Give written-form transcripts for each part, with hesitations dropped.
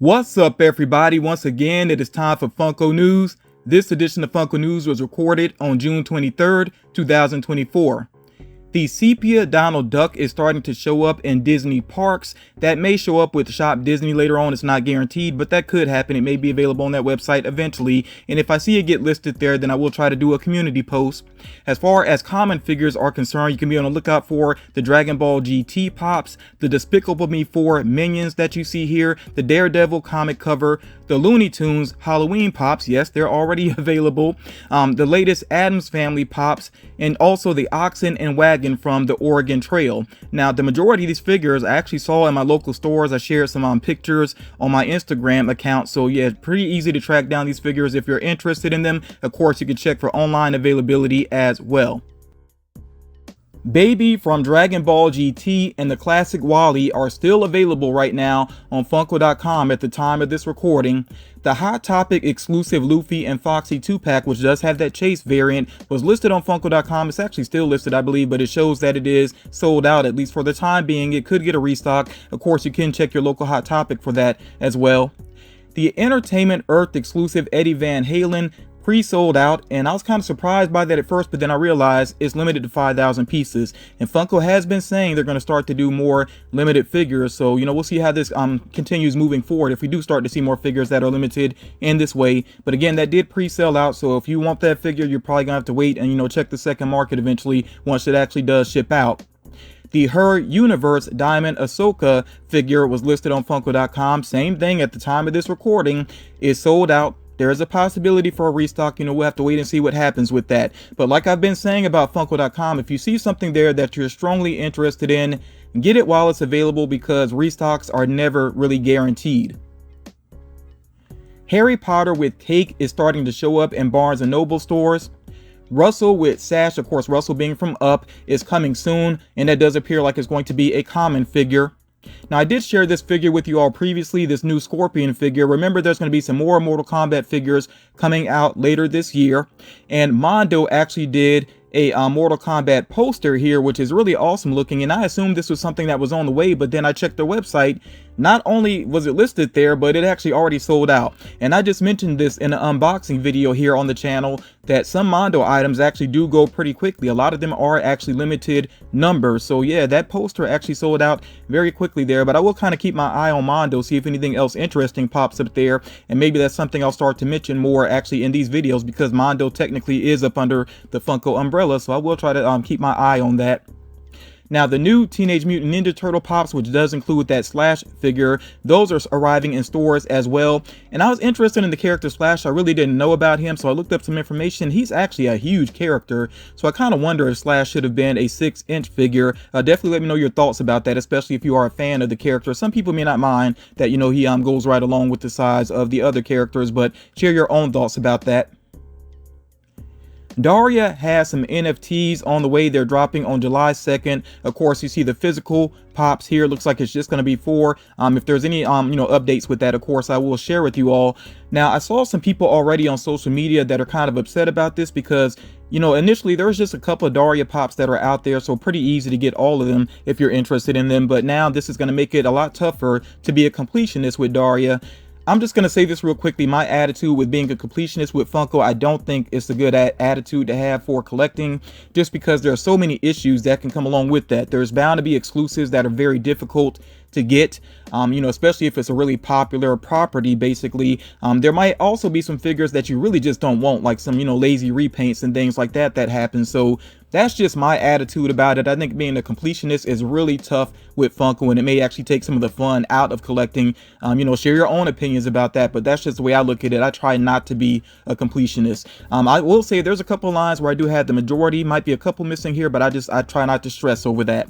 What's up, everybody? Once again, it is time for Funko News. This edition of Funko News was recorded on June 23rd, 2024. The sepia Donald Duck is starting to show up in Disney parks. That may show up with Shop Disney later on. It's not guaranteed, but that could happen. It may be available on that website eventually. And if I see it get listed there, then I will try to do a community post. As far as common figures are concerned, you can be on the lookout for the Dragon Ball GT Pops, the Despicable Me 4 Minions that you see here, the Daredevil comic cover, the Looney Tunes Halloween Pops. Yes, they're already available. The latest Addams Family Pops, and also the Oxen and Wagon from the Oregon Trail. Now, the majority of these figures I actually saw in my local stores. I shared some pictures on my Instagram account. So yeah, it's pretty easy to track down these figures if you're interested in them. Of course, you can check for online availability as well. Baby from Dragon Ball GT and the classic Wally are still available right now on Funko.com at the time of this recording. The Hot Topic exclusive Luffy and Foxy 2-pack, which does have that Chase variant, was listed on Funko.com. It's actually still listed, I believe, but it shows that it is sold out, at least for the time being. It could get a restock. Of course, you can check your local Hot Topic for that as well. The Entertainment Earth exclusive Eddie Van Halen pre-sold out, and I was kind of surprised by that at first, but then I realized it's limited to 5,000 pieces, and Funko has been saying they're going to start to do more limited figures. So we'll see how this continues moving forward if we do start to see more figures that are limited in this way. But again, that did pre-sell out, so if you want that figure, you're probably gonna have to wait and check the second market eventually once it actually does ship out. The Her Universe Diamond Ahsoka figure was listed on Funko.com. Same thing at the time of this recording, is sold out. There is a possibility for a restock. We'll have to wait and see what happens with that. But like I've been saying about Funko.com, if you see something there that you're strongly interested in, get it while it's available, because restocks are never really guaranteed. Harry Potter with Cake is starting to show up in Barnes & Noble stores. Russell with Sash, of course, Russell being from Up, is coming soon, and that does appear like it's going to be a common figure. Now, I did share this figure with you all previously, this new Scorpion figure. Remember, there's going to be some more Mortal Kombat figures coming out later this year, and Mondo actually did a Mortal Kombat poster here, which is really awesome looking, and I assumed this was something that was on the way, but then I checked their website. Not only was it listed there, but it actually already sold out. And I just mentioned this in an unboxing video here on the channel, that some Mondo items actually do go pretty quickly. A lot of them are actually limited numbers. So yeah, that poster actually sold out very quickly there, but I will kind of keep my eye on Mondo, see if anything else interesting pops up there, and maybe that's something I'll start to mention more actually in these videos, because Mondo technically is up under the Funko umbrella, so I will try to keep my eye on that. Now, the new Teenage Mutant Ninja Turtle Pops, which does include that Slash figure, those are arriving in stores as well. And I was interested in the character Slash. I really didn't know about him, so I looked up some information. He's actually a huge character, so I kind of wonder if Slash should have been a 6-inch figure. Definitely let me know your thoughts about that, especially if you are a fan of the character. Some people may not mind that, he goes right along with the size of the other characters, but share your own thoughts about that. Daria has some NFTs on the way. They're dropping on July 2nd. Of course, you see the physical pops here. Looks like it's just going to be 4. If there's any updates with that, of course, I will share with you all. Now, I saw some people already on social media that are kind of upset about this, because initially there was just a couple of Daria pops that are out there, so pretty easy to get all of them if you're interested in them. But now this is going to make it a lot tougher to be a completionist with Daria. I'm just going to say this real quickly. My attitude with being a completionist with Funko, I don't think it's a good attitude to have for collecting, just because there are so many issues that can come along with that. There's bound to be exclusives that are very difficult to get, especially if it's a really popular property, basically. There might also be some figures that you really just don't want, like some, lazy repaints and things like that happen. So that's just my attitude about it. I think being a completionist is really tough with Funko, and it may actually take some of the fun out of collecting. Share your own opinions about that, but that's just the way I look at it. I try not to be a completionist. I will say there's a couple lines where I do have the majority, might be a couple missing here, but I try not to stress over that.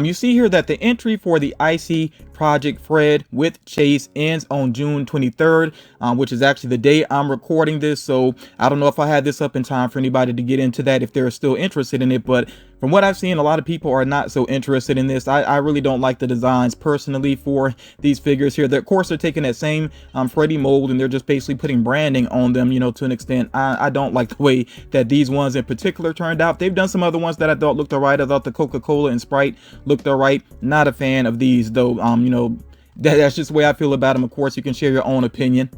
You see here that the entry for the Icy Project Fred with Chase ends on June 23rd, which is actually the day I'm recording this. So I don't know if I had this up in time for anybody to get into that if they're still interested in it, but from what I've seen, a lot of people are not so interested in this. I really don't like the designs personally for these figures here. Of course, they're taking that same Freddy mold, and they're just basically putting branding on them, to an extent. I don't like the way that these ones in particular turned out. They've done some other ones that I thought looked alright. I thought the Coca-Cola and Sprite looked alright. Not a fan of these though. That's just the way I feel about them. Of course, you can share your own opinion.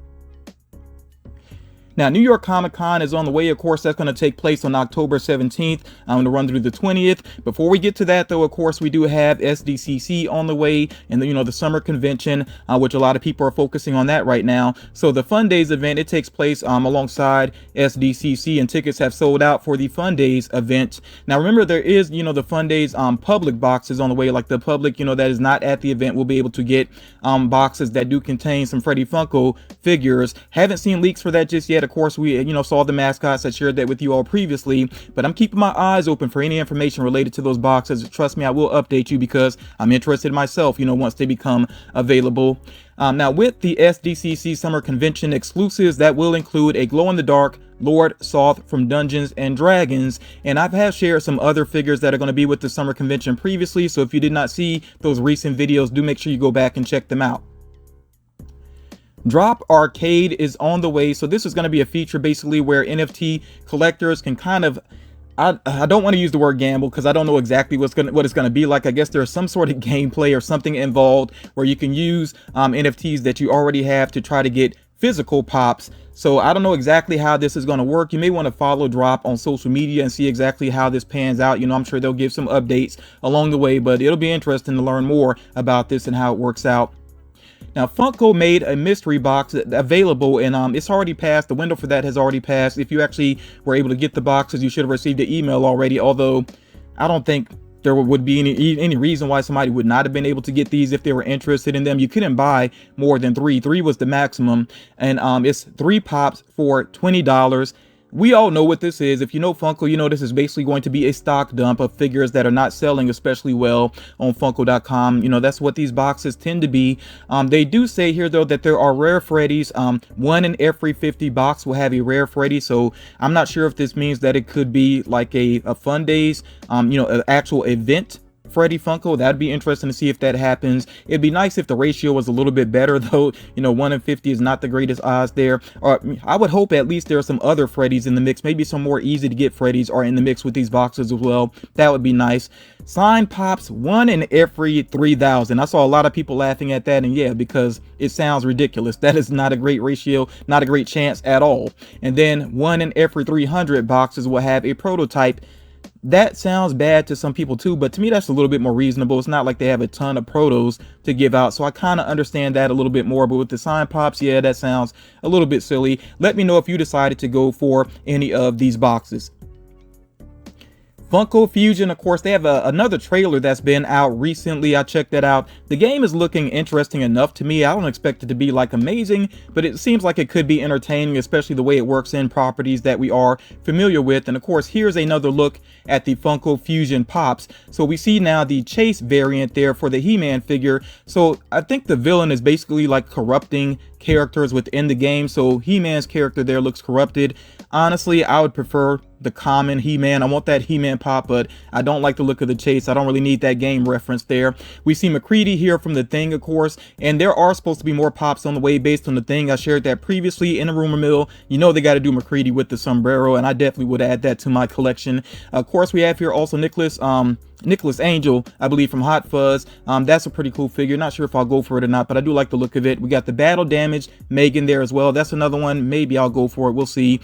Now, New York Comic Con is on the way. Of course, that's going to take place on October 17th. I'm going to run through the 20th. Before we get to that, though, of course, we do have SDCC on the way, and the summer convention, which a lot of people are focusing on that right now. So the Fun Days event, it takes place alongside SDCC, and tickets have sold out for the Fun Days event. Now, remember, there is, the Fun Days public boxes on the way. Like the public, that is not at the event will be able to get boxes that do contain some Freddy Funko figures. Haven't seen leaks for that just yet. Of course, we saw the mascots. I shared that with you all previously, but I'm keeping my eyes open for any information related to those boxes. Trust me, I will update you because I'm interested myself, once they become available. Now, with the SDCC Summer Convention exclusives, that will include a glow-in-the-dark Lord Soth from Dungeons and Dragons, and I have shared some other figures that are going to be with the Summer Convention previously, so if you did not see those recent videos, do make sure you go back and check them out. Drop Arcade is on the way. So this is going to be a feature basically where NFT collectors can kind of, I don't want to use the word gamble because I don't know exactly what it's going to be like. I guess there's some sort of gameplay or something involved where you can use NFTs that you already have to try to get physical pops. So I don't know exactly how this is going to work. You may want to follow Drop on social media and see exactly how this pans out. I'm sure they'll give some updates along the way, but it'll be interesting to learn more about this and how it works out. Now, Funko made a mystery box available, and it's already passed. The window for that has already passed. If you actually were able to get the boxes, you should have received the email already, although I don't think there would be any reason why somebody would not have been able to get these if they were interested in them. You couldn't buy more than 3. 3 was the maximum, and it's 3 pops for $20. We all know what this is. If you know Funko, this is basically going to be a stock dump of figures that are not selling especially well on Funko.com. That's what these boxes tend to be. They do say here, though, that there are rare Freddys. 1 in every 50 box will have a rare Freddy. So I'm not sure if this means that it could be like a Fun Days, an actual event Freddy Funko. That'd be interesting to see if that happens. It'd be nice if the ratio was a little bit better, though. 1 in 50 is not the greatest odds there. Or I would hope at least there are some other Freddys in the mix. Maybe some more easy to get Freddys are in the mix with these boxes as well. That would be nice. Sign pops 1 in every 3,000. I saw a lot of people laughing at that, and yeah, because it sounds ridiculous. That is not a great ratio, not a great chance at all. And then 1 in every 300 boxes will have a prototype. That sounds bad to some people too, but to me that's a little bit more reasonable. It's not like they have a ton of protos to give out, so I kind of understand that a little bit more. But with the sign pops, yeah, that sounds a little bit silly. Let me know if you decided to go for any of these boxes. Funko Fusion, of course, they have another trailer that's been out recently. I checked that out. The game is looking interesting enough to me. I don't expect it to be like amazing, but it seems like it could be entertaining, especially the way it works in properties that we are familiar with. And of course, here's another look at the Funko Fusion pops. So we see now the Chase variant there for the He-Man figure. So I think the villain is basically like corrupting characters within the game. So He-Man's character there looks corrupted. Honestly, I would prefer the common He-Man. I want that He-Man pop, but I don't like the look of the Chase. I don't really need that game reference there. We see McCready here from The Thing, of course, and there are supposed to be more pops on the way based on The Thing. I shared that previously in a rumor mill. They got to do McCready with the sombrero, and I definitely would add that to my collection. Of course, we have here also Nicholas Angel, I believe, from Hot Fuzz. That's a pretty cool figure. Not sure if I'll go for it or not, but I do like the look of it. We got the battle damaged Megan there as well. That's another one. Maybe I'll go for it. We'll see.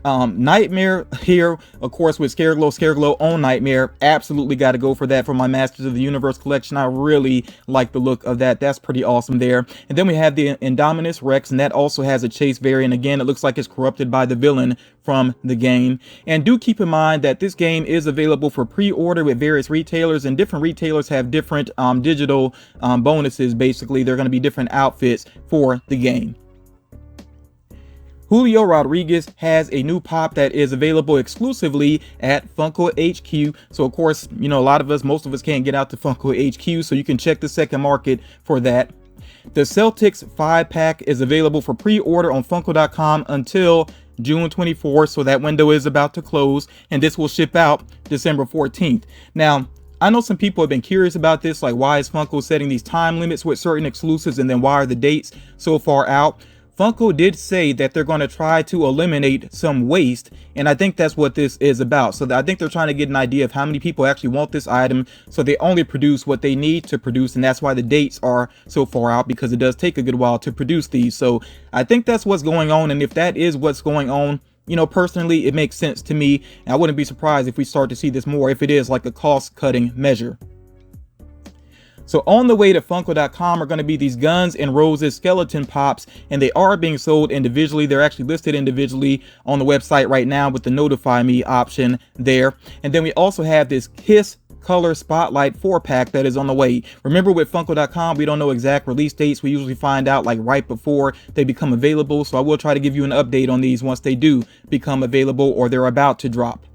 Nightmare here, of course, with Scareglow on Nightmare. Absolutely got to go for that for my Masters of the Universe collection. I really like the look of that. That's pretty awesome there. And then we have the Indominus Rex, and that also has a Chase variant. Again, it looks like it's corrupted by the villain from the game. And do keep in mind that this game is available for pre-order with various retailers, and different retailers have different digital bonuses. Basically, they're going to be different outfits for the game. Julio Rodriguez has a new pop that is available exclusively at Funko HQ. So of course, most of us can't get out to Funko HQ, so you can check the second market for that. The Celtics 5-pack is available for pre-order on Funko.com until June 24th, so that window is about to close, and this will ship out December 14th. Now, I know some people have been curious about this, like why is Funko setting these time limits with certain exclusives, and then why are the dates so far out? Funko did say that they're going to try to eliminate some waste, and I think that's what this is about. So I think they're trying to get an idea of how many people actually want this item, so they only produce what they need to produce, and that's why the dates are so far out, because it does take a good while to produce these. So I think that's what's going on, and if that is what's going on, you know, personally, it makes sense to me, and I wouldn't be surprised if we start to see this more, if it is like a cost-cutting measure. So on the way to Funko.com are going to be these Guns N' Roses skeleton pops, and they are being sold individually. They're actually listed individually on the website right now with the notify me option there. And then we also have this Kiss Color Spotlight 4-pack that is on the way. Remember, with Funko.com, we don't know exact release dates. We usually find out like right before they become available. So I will try to give you an update on these once they do become available or they're about to drop.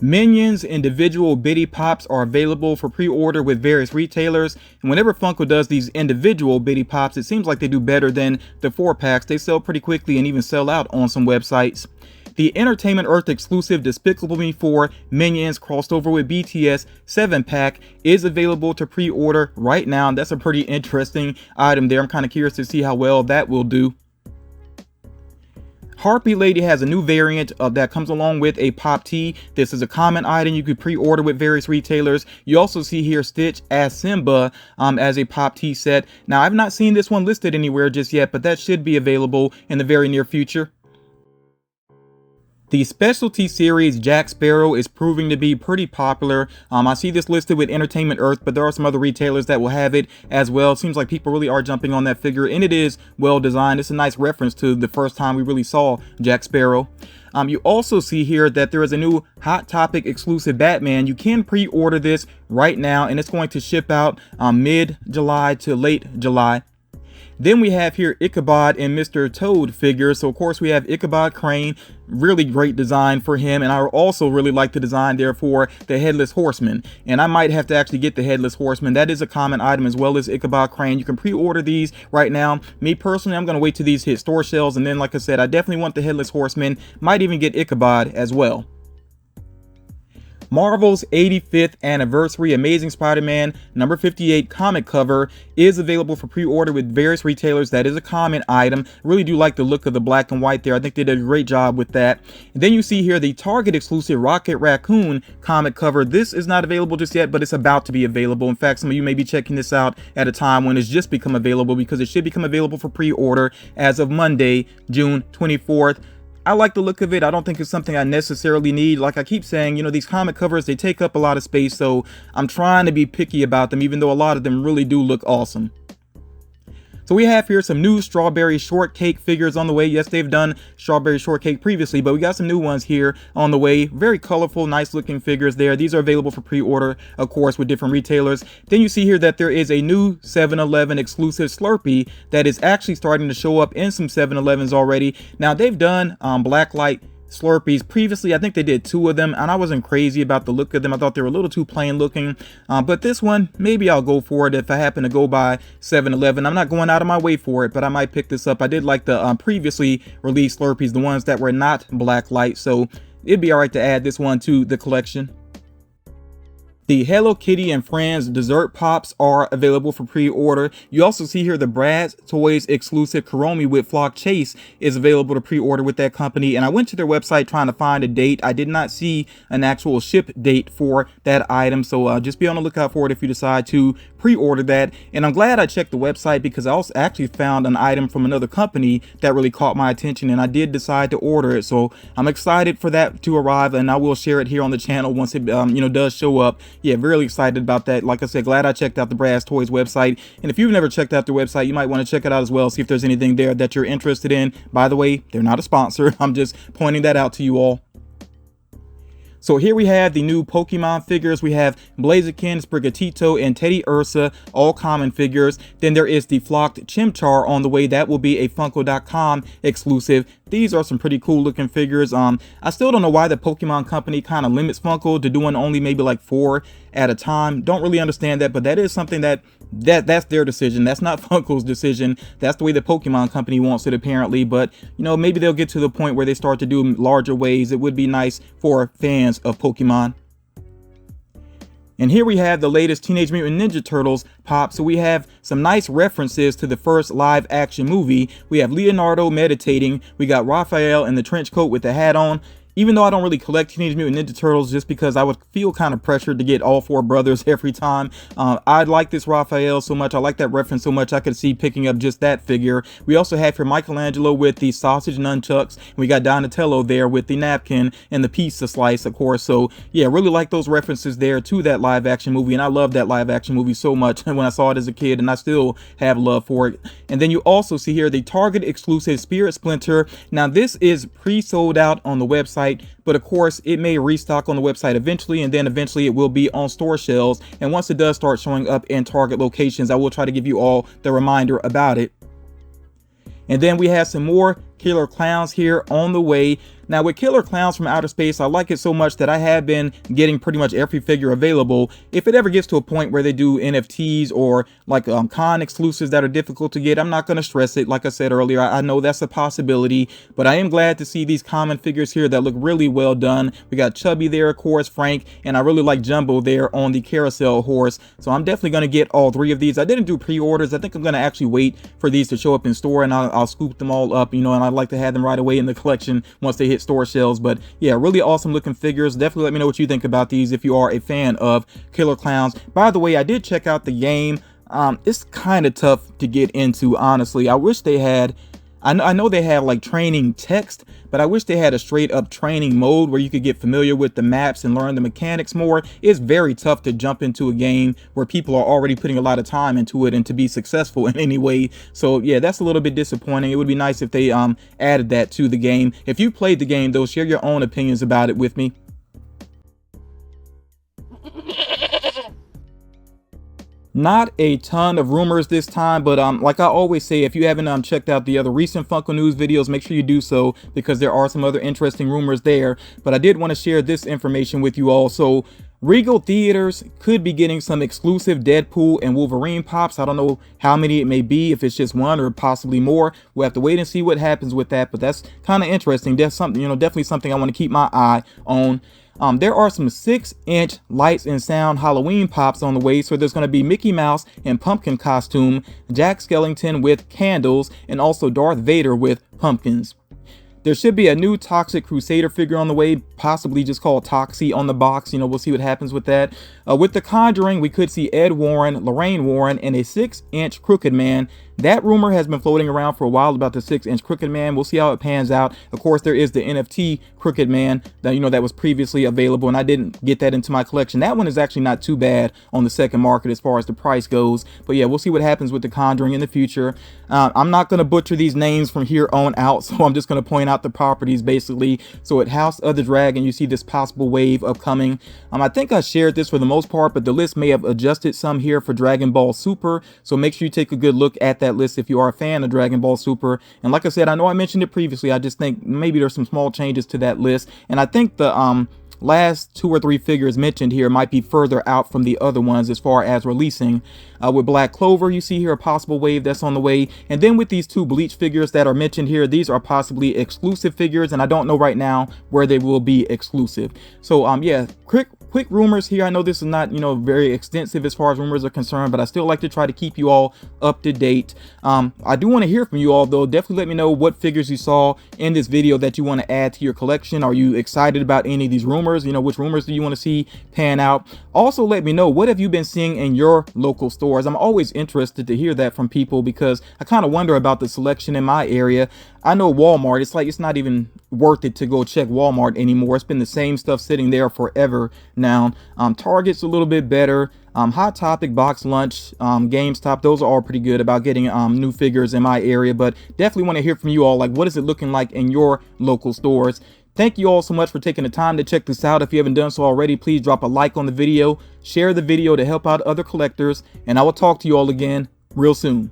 Minions individual Bitty Pops are available for pre-order with various retailers, and whenever Funko does these individual Bitty Pops, it seems like they do better than the 4-packs. They sell pretty quickly and even sell out on some websites. The Entertainment Earth exclusive Despicable Me 4 Minions crossed over with BTS 7-pack is available to pre-order right now, and that's a pretty interesting item there. I'm kind of curious to see how well that will do. Harpy Lady has a new variant that comes along with a Pop Tee. This is a common item you could pre-order with various retailers. You also see here Stitch as Simba as a Pop Tee set. Now, I've not seen this one listed anywhere just yet, but that should be available in the very near future. The specialty series Jack Sparrow is proving to be pretty popular. I see this listed with Entertainment Earth, but there are some other retailers that will have it as well. It seems like people really are jumping on that figure, and it is well designed. It's a nice reference to the first time we really saw Jack Sparrow. You also see here that there is a new Hot Topic exclusive Batman. You can pre-order this right now, and it's going to ship out mid-July to late July. Then we have here Ichabod and Mr. Toad figures. So of course we have Ichabod Crane, really great design for him, and I also really like the design there for the Headless Horseman, and I might have to actually get the Headless Horseman. That is a common item, as well as Ichabod Crane. You can pre-order these right now. Me personally, I'm going to wait till these hit store shelves, and then like I said, I definitely want the Headless Horseman. Might even get Ichabod as well. Marvel's 85th anniversary Amazing Spider-Man number 58 comic cover is available for pre-order with various retailers. That is a common item. Really do like the look of the black and white there. I think they did a great job with that. And then you see here the Target exclusive Rocket Raccoon comic cover. This is not available just yet, but it's about to be available. In fact, some of you may be checking this out at a time when it's just become available, because it should become available for pre-order as of Monday, June 24th. I like the look of it. I don't think it's something I necessarily need. Like I keep saying, you know, these comic covers, they take up a lot of space, so I'm trying to be picky about them, even though a lot of them really do look awesome. So we have here some new Strawberry Shortcake figures on the way. Yes, they've done Strawberry Shortcake previously, but we got some new ones here on the way. Very colorful, nice looking figures there. These are available for pre-order, of course, with different retailers. Then you see here that there is a new 7-Eleven exclusive Slurpee that is actually starting to show up in some 7-Elevens already. Now, they've done Blacklight Slurpees previously. I think they did 2 of them, and I wasn't crazy about the look of them. I thought they were a little too plain looking, but this one, maybe I'll go for it if I happen to go by 7-Eleven. I'm not going out of my way for it, but I might pick this up. I did like the previously released Slurpees, the ones that were not Blacklight, so it'd be all right to add this one to the collection. The Hello Kitty and Friends dessert pops are available for pre-order. You also see here the Brad's Toys exclusive Kuromi with Flock Chase is available to pre-order with that company. And I went to their website trying to find a date. I did not see an actual ship date for that item. So just be on the lookout for it if you decide to pre-order that. And I'm glad I checked the website, because I also actually found an item from another company that really caught my attention, and I did decide to order it. So I'm excited for that to arrive, and I will share it here on the channel once it does show up. Yeah, really excited about that. Like I said, glad I checked out the Brad's Toys website. And if you've never checked out their website, you might want to check it out as well. See if there's anything there that you're interested in. By the way, they're not a sponsor. I'm just pointing that out to you all. So here we have the new Pokemon figures. We have Blaziken, Sprigatito, and Teddy Ursa, all common figures. Then there is the Flocked Chimchar on the way. That will be a Funko.com exclusive. These are some pretty cool looking figures. I still don't know why the Pokemon company kind of limits Funko to doing only maybe like 4 at a time. Don't really understand that, but that is something that's their decision. That's not Funko's decision. That's the way the Pokemon company wants it, apparently. But maybe they'll get to the point where they start to do larger ways. It would be nice for fans of Pokemon. And here we have the latest Teenage Mutant Ninja Turtles pop. So we have some nice references to the first live action movie. We have Leonardo meditating. We got Raphael in the trench coat with the hat on. Even though I don't really collect Teenage Mutant Ninja Turtles, just because I would feel kind of pressured to get all four brothers every time. I like this Raphael so much. I like that reference so much. I could see picking up just that figure. We also have here Michelangelo with the sausage nunchucks. We got Donatello there with the napkin and the pizza slice, of course. So yeah, really like those references there to that live action movie. And I love that live action movie so much when I saw it as a kid, and I still have love for it. And then you also see here the Target exclusive Spirit Splinter. Now this is pre-sold out on the website, but of course it may restock on the website eventually, and then eventually it will be on store shelves. And once it does start showing up in Target locations, I will try to give you all the reminder about it. And then we have some more Killer Clowns here on the way. Now with Killer Clowns from Outer Space, I like it so much that I have been getting pretty much every figure available. If it ever gets to a point where they do NFTs or like con exclusives that are difficult to get, I'm not going to stress it. Like I said earlier, I know that's a possibility, but I am glad to see these common figures here that look really well done. We got Chubby there, of course, Frank, and I really like Jumbo there on the carousel horse. So I'm definitely going to get all three of these. I didn't do pre-orders. I think I'm going to actually wait for these to show up in store, and I'll scoop them all up, you know, and I'd like to have them right away in the collection once they hit store shelves. But yeah, really awesome looking figures. Definitely let me know what you think about these if you are a fan of Killer Clowns. By the way, I did check out the game. It's kind of tough to get into, honestly. I wish they had, I know they have like training text, but I wish they had a straight up training mode where you could get familiar with the maps and learn the mechanics more. It's very tough to jump into a game where people are already putting a lot of time into it and to be successful in any way. So yeah, that's a little bit disappointing. It would be nice if they added that to the game. If you played the game though, share your own opinions about it with me. Not a ton of rumors this time, but like I always say, if you haven't checked out the other recent Funko News videos, make sure you do so, because there are some other interesting rumors there. But I did want to share this information with you all. So Regal Theaters could be getting some exclusive Deadpool and Wolverine pops. I don't know how many it may be, if it's just one or possibly more. We'll have to wait and see what happens with that, but that's kind of interesting. That's something, you know, definitely something I want to keep my eye on. There are some 6-inch lights and sound Halloween pops on the way. So there's going to be Mickey Mouse in pumpkin costume, Jack Skellington with candles, and also Darth Vader with pumpkins. There should be a new Toxic Crusader figure on the way, possibly just called Toxie on the box. You know, we'll see what happens with that. With The Conjuring, we could see Ed Warren, Lorraine Warren, and a 6-inch Crooked Man. That rumor has been floating around for a while about the 6-inch Crooked Man. We'll see how it pans out. Of course, there is the NFT Crooked Man that, you know, that was previously available, and I didn't get that into my collection. That one is actually not too bad on the second market as far as the price goes. But yeah, we'll see what happens with The Conjuring in the future. I'm not going to butcher these names from here on out, so I'm just going to point out the properties basically. So at House of the Dragon, you see this possible wave upcoming. I think I shared this for the most part, but the list may have adjusted some here for Dragon Ball Super. So make sure you take a good look at that list if you are a fan of Dragon Ball Super. And like I said, I know I mentioned it previously. I just think maybe there's some small changes to that list. And I think the last 2 or 3 figures mentioned here might be further out from the other ones as far as releasing. With Black Clover, you see here a possible wave that's on the way. And then with these 2 Bleach figures that are mentioned here, these are possibly exclusive figures, and I don't know right now where they will be exclusive. So yeah, quick rumors here. I know this is not, you know, very extensive as far as rumors are concerned, but I still like to try to keep you all up to date. I do want to hear from you all though. Definitely let me know what figures you saw in this video that you want to add to your collection. Are you excited about any of these rumors? You know, which rumors do you want to see pan out? Also, let me know, what have you been seeing in your local stores? I'm always interested to hear that from people, because I kind of wonder about the selection in my area. I know Walmart, it's like it's not even worth it to go check Walmart anymore. It's been the same stuff sitting there forever now. Target's a little bit better. Hot Topic, Box Lunch, GameStop, those are all pretty good about getting new figures in my area. But definitely want to hear from you all, like, what is it looking like in your local stores? Thank you all so much for taking the time to check this out. If you haven't done so already, please drop a like on the video, share the video to help out other collectors, and I will talk to you all again real soon.